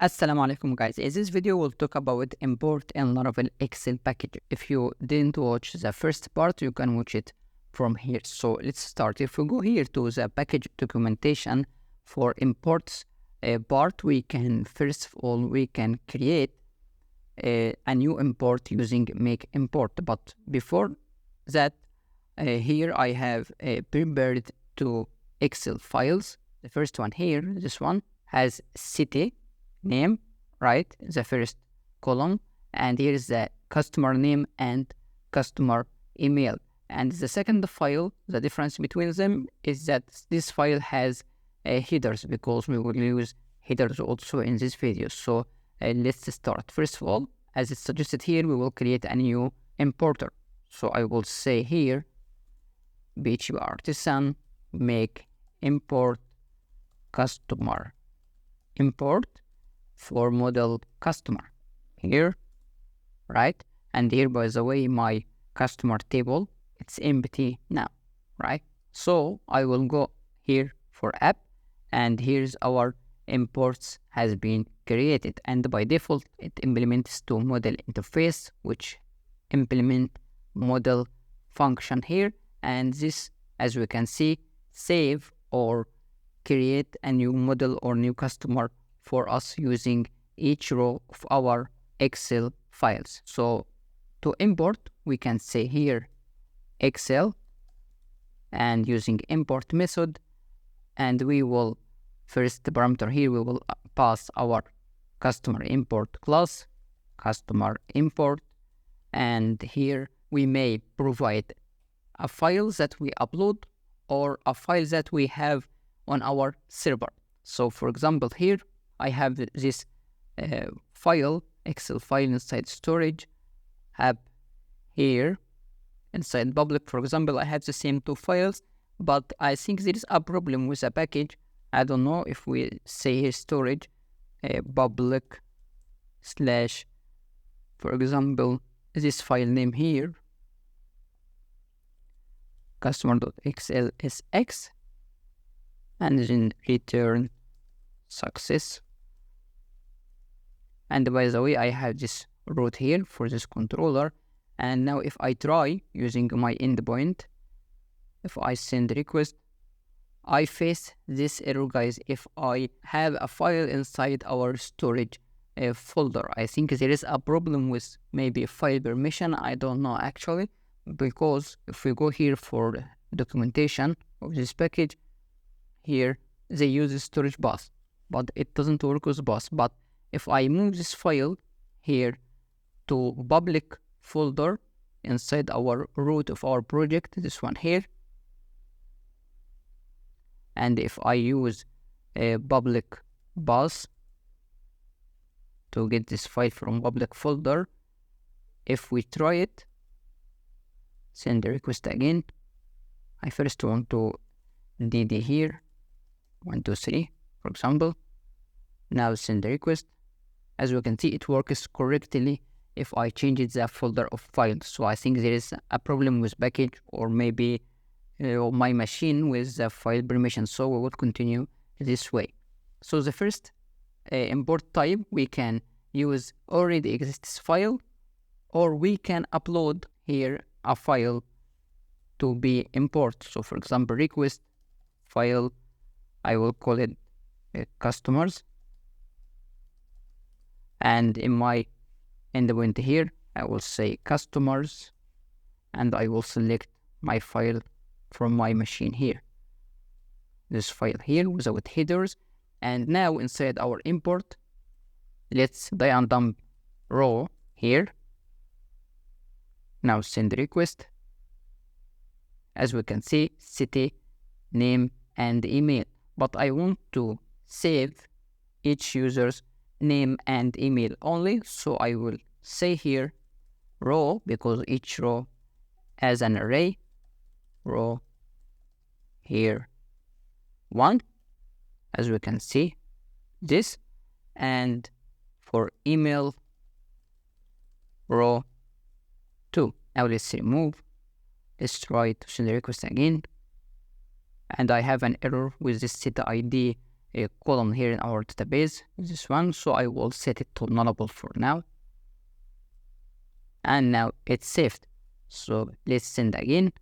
Assalamu alaikum guys. In this video we'll talk about import in Laravel Excel package. If you didn't watch the first part, you can watch it from here. So let's start. If we go here to the package documentation for imports part, we can first of all we can create a new import using make import. But before that, here I have prepared two Excel files. The first one here, this one has city name, right? The first column, and here is the customer name and customer email. And the second file, the difference between them is that this file has headers, because we will use headers also in this video. So let's start. First of all, as it's suggested here, we will create a new importer. So I will say here, PHP artisan make import customer import for model customer here, right? And here, by the way, my customer table, it's empty now, right? So I will go here for app, and here's our imports has been created, and by default it implements to model interface, which implement model function here. And this, as we can see, save or create a new model or new customer for us using each row of our Excel files. So to import, we can say here Excel and using import method, and we will first parameter here, we will pass our customer import class, customer import, and here we may provide a file that we upload or a file that we have on our server. So for example, here I have this file, Excel file inside storage, app here inside public. For example, I have the same two files, but I think there is a problem with the package. I don't know if we say here storage public slash, for example, this file name here, customer.xlsx, and then return success. And by the way, I have this route here for this controller. And now if I try using my endpoint, if I send request, I face this error, guys. If I have a file inside our storage folder, I think there is a problem with maybe file permission. I don't know actually, because if we go here for documentation of this package, here they use a storage bus, but it doesn't work with bus. But if I move this file here to public folder inside our root of our project, this one here, and if I use a public bus to get this file from public folder, if we try it, send the request again, I first want to dd here 1 2 3, for example. Now send the request. As we can see, it works correctly if I change the folder of files. So I think there is a problem with package, or maybe my machine with the file permission. So we will continue this way. So the first import type, we can use already exists file, or we can upload here a file to be import. So for example, request file, I will call it customers, and in my endpoint here I will say customers, and I will select my file from my machine here, this file here without headers. And now inside our import, let's dump row here. Now send request. As we can see, city, name and email, but I want to save each user's name and email only. So I will say here row, because each row has an array, row here 1, as we can see this, and for email row 2. Now let's remove. Let's try to send the request again, and I have an error with this set ID a column here in our database, this one, so I will set it to nullable for now. And now it's saved. So let's send again,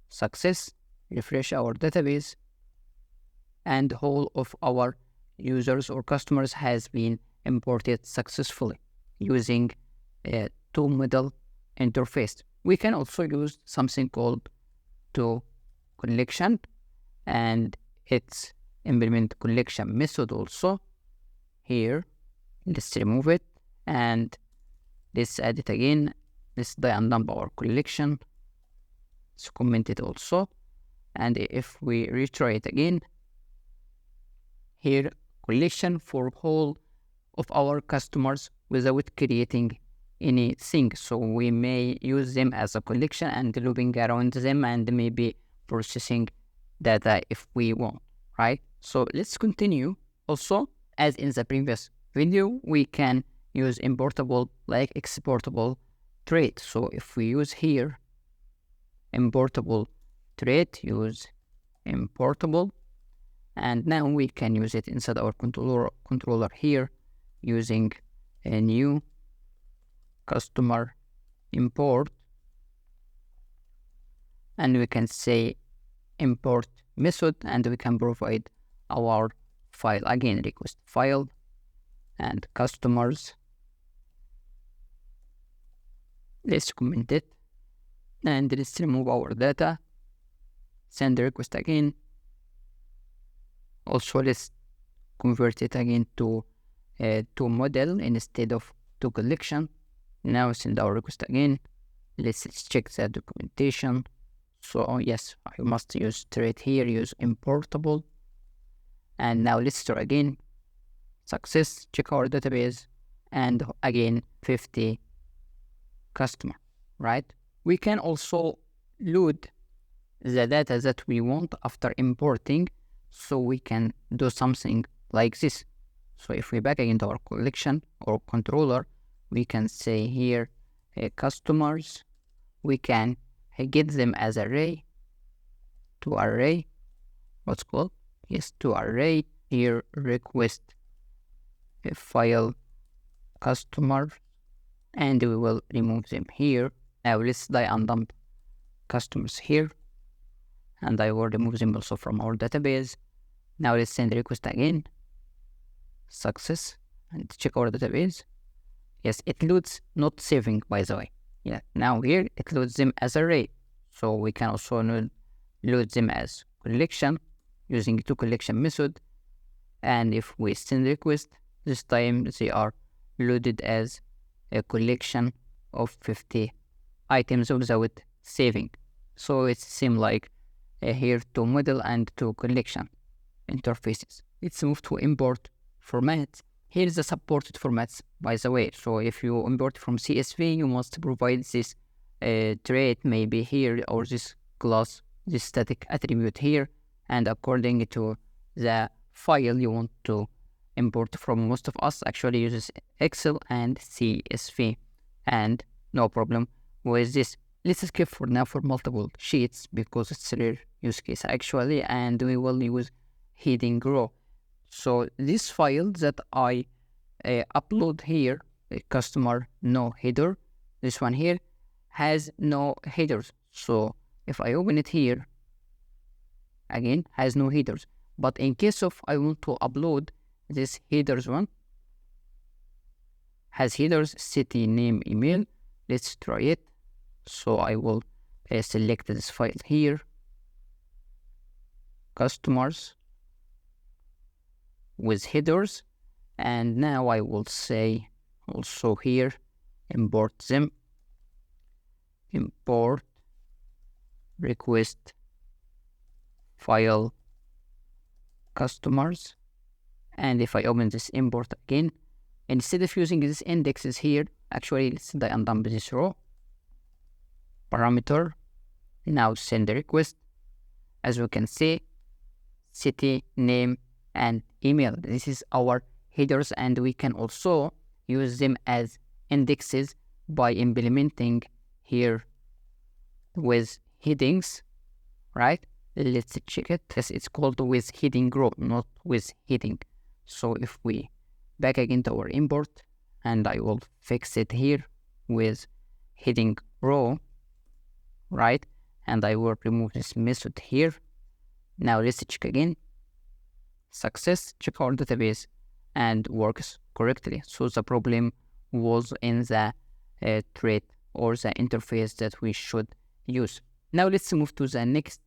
success, refresh our database, and whole of our users or customers has been imported successfully using a two-model interface. We can also use something called to collection, and it's implement collection method also. Here, let's remove it and let's add it again. Let's dump our collection. Let's comment it also. And if we retry it again, here collection for whole of our customers without creating anything. So we may use them as a collection and looping around them and maybe processing data if we want, right? So let's continue. Also, as in the previous video, we can use importable like exportable trait. So if we use here importable trait, use importable, and now we can use it inside our controller here using a new customer import, and we can say import method, and we can provide our file again, request file and customers. Let's comment it and let's remove our data, send the request again. Also, let's convert it again to model instead of to collection. Now send our request again. Let's check the documentation. So yes, I must use trait here, use importable. And now let's try again. Success, check our database, and again 50 customer, right? We can also load the data that we want after importing, so we can do something like this. So if we back into our collection or controller, we can say here customers, we can get them as array to array, what's called, yes, to array, here request a file customer, and we will remove them here. Now let's dump customers here, and I will remove them also from our database. Now let's send request again, success, and check our database. Yes, it loads, not saving, by the way. Yeah, now here it loads them as array, so we can also load them as collection using to collection method. And if we send request, this time they are loaded as a collection of 50 items without saving. So it's same like here to model and to collection interfaces. Let's move to import formats. Here is the supported formats, by the way. So if you import from CSV, you must provide this trait maybe here, or this class, this static attribute here, and according to the file you want to import from. Most of us actually uses Excel and CSV, and no problem with this. Let's skip for now for multiple sheets because it's a rare use case actually, and we will use heading row. So this file that I upload here, customer no header, this one here has no headers. So if I open it here, again has no headers. But in case of I want to upload this headers one, has headers, city, name, email. Let's try it. So I will select this file here, customers with headers, and now I will say also here import them, import request file customers. And if I open this import again, instead of using this indexes here, actually let's undump this row parameter. Now send the request. As we can see, city, name, and email. This is our headers, and we can also use them as indexes by implementing here with headings, right? Let's check it. Yes, it's called with heading row, not with heading. So if we back again to our import, and I will fix it here with heading row, right? And I will remove this method here. Now let's check again. Success, check our database and works correctly. So the problem was in the trait or the interface that we should use. Now let's move to the next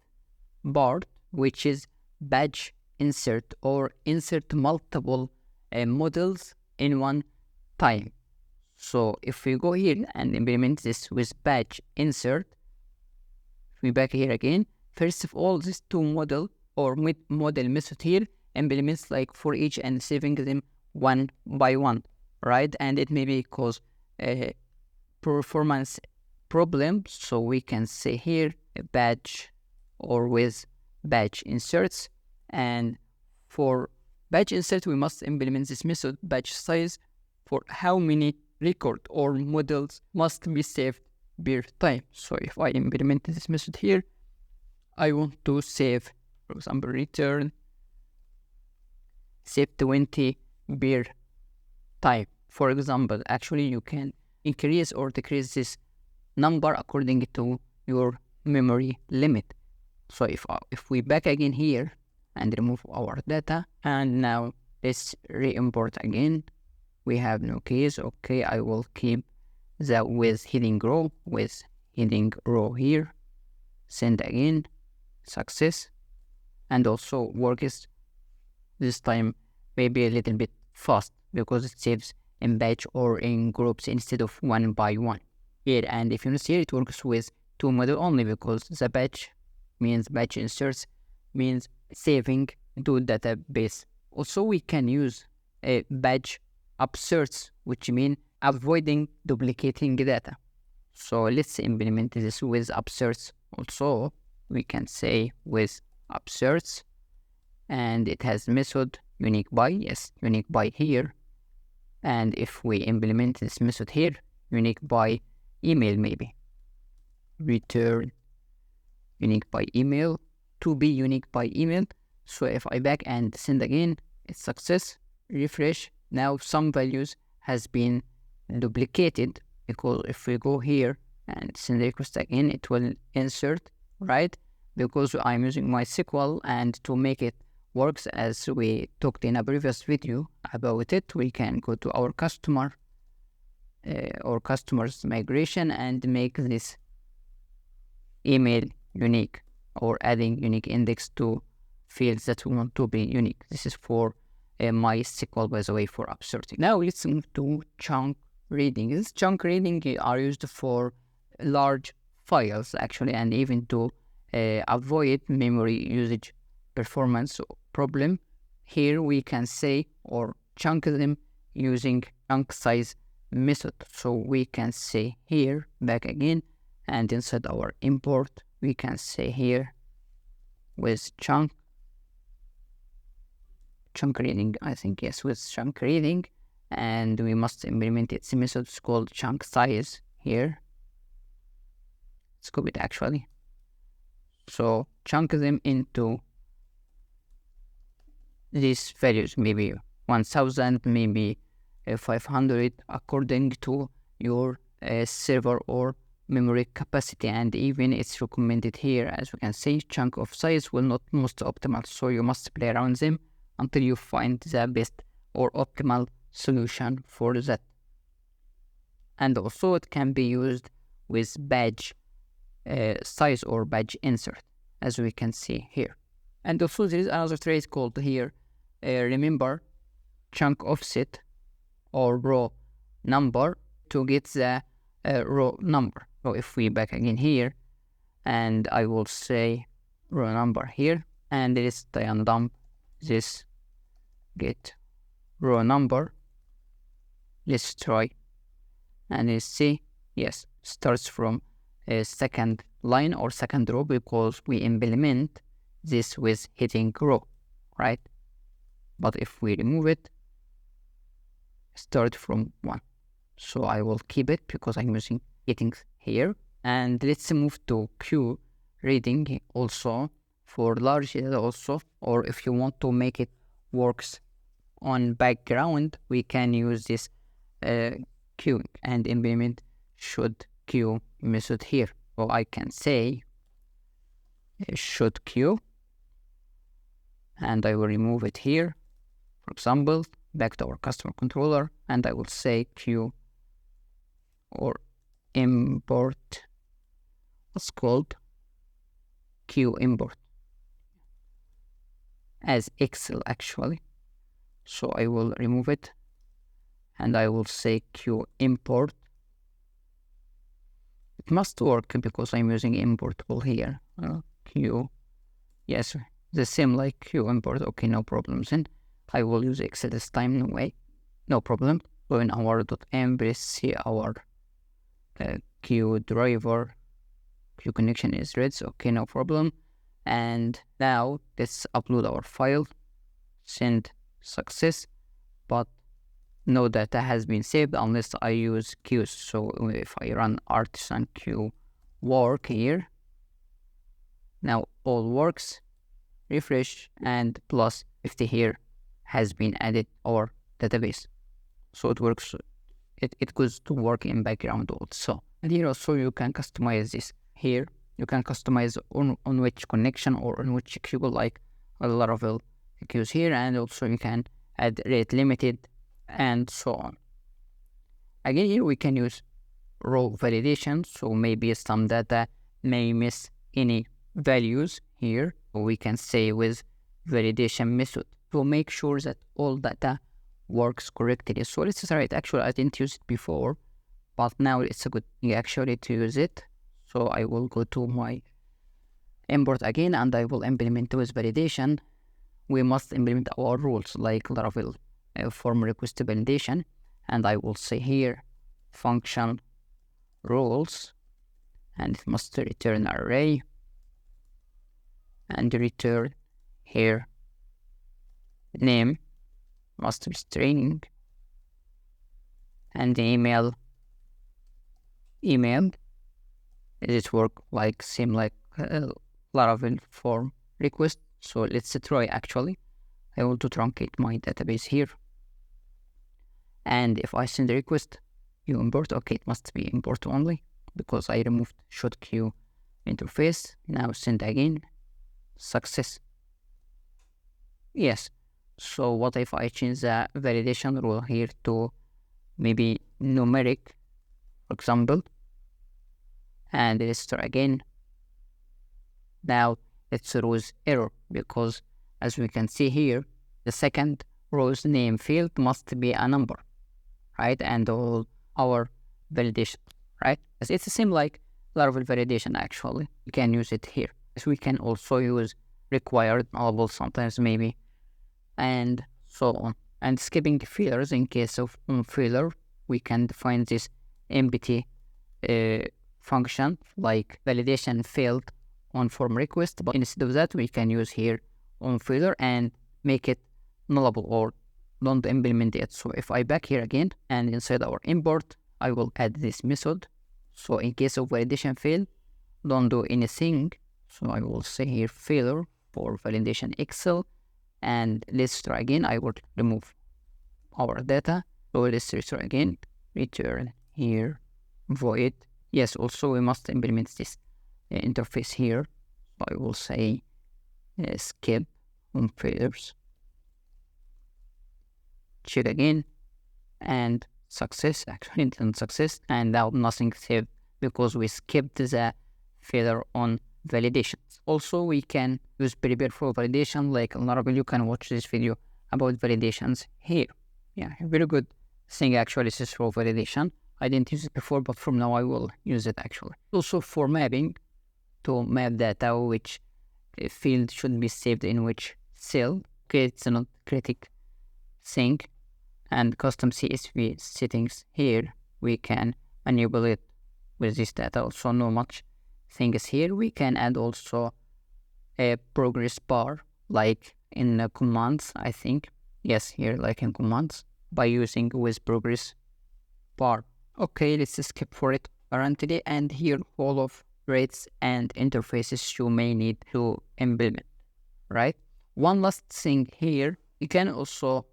part, which is badge insert, or insert multiple models in one time. So if we go here and implement this with badge insert, if we back here again, first of all, this two model or model method here implements like for each and saving them one by one, right? And it may cause a performance problem. So we can say here a badge or with badge inserts, and for badge insert we must implement this method badge size for how many record or models must be saved per time. So if I implement this method here, I want to save, for example, return save 20 per time. For example, actually you can increase or decrease this number according to your memory limit. So if we back again here and remove our data, and now let's re-import again, we have no case. Okay, I will keep the with heading row here, send again, success, and also works this time maybe a little bit fast because it saves in batch or in groups instead of one by one here. And if you notice here, it works with two model only because the batch means batch inserts means saving to database. Also we can use a batch upserts, which mean avoiding duplicating data. So let's implement this with upserts. Also we can say with upserts, and it has method unique by, yes, unique by here. And if we implement this method here, unique by email, maybe return unique by email to be unique by email. So if I back and send again, it's success, refresh. Now some values has been duplicated because if we go here and send the request again, it will insert, right? Because I'm using MySQL, and to make it works as we talked in a previous video about it, we can go to our customer or customers migration and make this email unique, or adding unique index to fields that we want to be unique. This is for MySQL, by the way, for upserting. Now let's move to chunk reading. This chunk reading are used for large files actually, and even to avoid memory usage performance problem. Here we can say or chunk them using chunk size method. So we can say here, back again, and inside our import we can say here with chunk reading, I think, yes, with chunk reading, and we must implement its method called chunk size here. Let's copy it actually. So chunk them into these values, maybe 1000, maybe 500, according to your server or memory capacity. And even it's recommended here, as we can see, chunk of size will not most optimal, so you must play around them until you find the best or optimal solution for that. And also it can be used with badge size or badge insert, as we can see here. And also there is another trait called here remember chunk offset or row number to get the row number. So if we back again here, and I will say row number here, and let's try and dump this get row number. Let's try and let's see, yes, starts from a second line or second row because we implement this with hitting row, right? But if we remove it, start from 1. So I will keep it because I'm using hitting here. And let's move to queue reading also for large data also, or if you want to make it works on background, we can use this queuing and implement should queue method here. So I can say should queue, and I will remove it here. For example, back to our customer controller, and I will say queue or import. What's called queue import as Excel actually. So I will remove it, and I will say queue import. It must work because I'm using importable here. Queue, yes, the same like queue import. Okay, no problems. And I will use Excel this time, no way, no problem. Go in our .m, see our queue driver, queue connection is red, so okay, no problem. And now let's upload our file, send success, but no data has been saved unless I use queues. So if I run artisan queue work here, now all works, refresh, and plus 50 here has been added our database. So it works, it goes to work in background also. And here also you can customize this. Here you can customize on which connection or on which queue, like a Laravel queues here, and also you can add rate limited and so on. Again, here we can use row validation, so maybe some data may miss any values here. We can say with validation method to make sure that all data works correctly. So let's try it. Actually, I didn't use it before, but now it's a good thing actually to use it. So I will go to my import again, and I will implement with validation. We must implement our rules like Laravel form request validation, and I will say here function rules, and it must return array and return here name must be string and email. It work like same like Laravel form request. So let's try actually. I want to truncate my database here. And if I send a request, you import, okay, it must be import only because I removed should queue interface. Now send again, success. Yes. So what if I change the validation rule here to maybe numeric, for example, and let's try again. Now it throws error because as we can see here, the second row's name field must be a number, right? And all our validation, right? It's the same like Laravel validation actually. We can use it here. So we can also use required nullable sometimes maybe, and so on. And skipping fillers in case of filler, we can define this empty function like validation failed on form request, but instead of that we can use here on filler and make it nullable or don't implement it. So if I back here again and inside our import, I will add this method. So in case of validation fail, don't do anything. So I will say here failure for validation Excel, and let's try again. I will remove our data. So let's try again, return here void. Yes, also we must implement this interface here. So I will say skip on failures, check again, and success, actually didn't success, and now nothing saved because we skipped the failure on validations. Also, we can use prepare for validation like Laravel. You can watch this video about validations here. Yeah, very good thing actually is for validation. I didn't use it before, but from now I will use it actually. Also for mapping, to map data which field should be saved in which cell. Okay, it's not critic thing. And custom CSV settings here, we can manipulate with this data. Also, no much things here. We can add also a progress bar like in commands, I think. Yes, here like in commands by using with progress bar. Okay, let's skip for it currently, and here all of rates and interfaces you may need to implement. right? One last thing here, you can also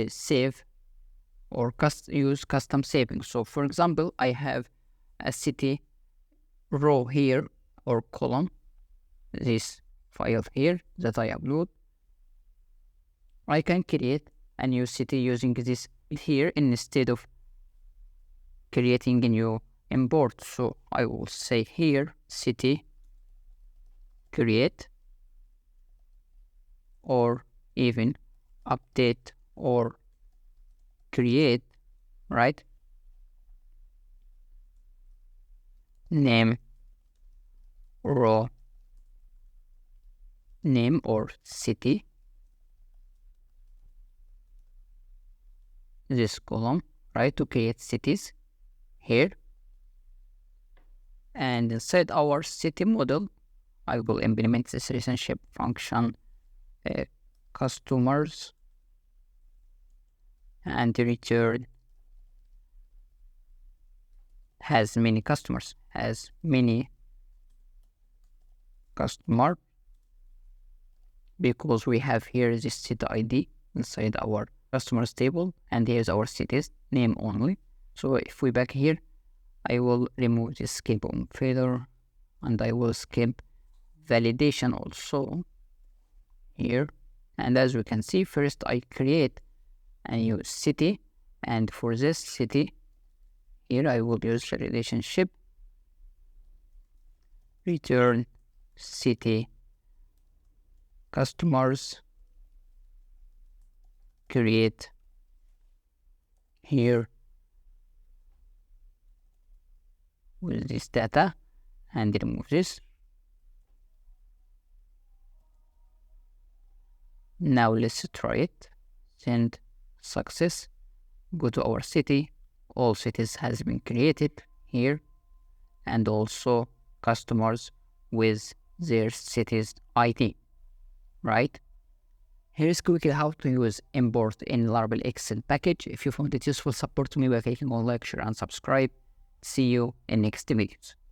save or use custom saving. So for example, I have a city row here or column, this file here that I upload. I can create a new city using this here instead of creating a new import. So I will say here city create, or even update or create, right? Name row name or city, this column, right, to create cities here. And inside our city model, I will implement this relationship function customers and return has many customers, because we have here this city ID inside our customers table, and here's our cities name only. So if we back here, I will remove this skip on failure, and I will skip validation also here. And as we can see, first I create a new city, and for this city here I will use the relationship return city customers create here with this data, and remove this. Now let's try it. Send success. Go to our city. All cities has been created here, and also customers with their city's ID, right? Here's quickly how to use import in Laravel Excel package. If you found it useful, support me by clicking on like, share, and subscribe. See you in next videos.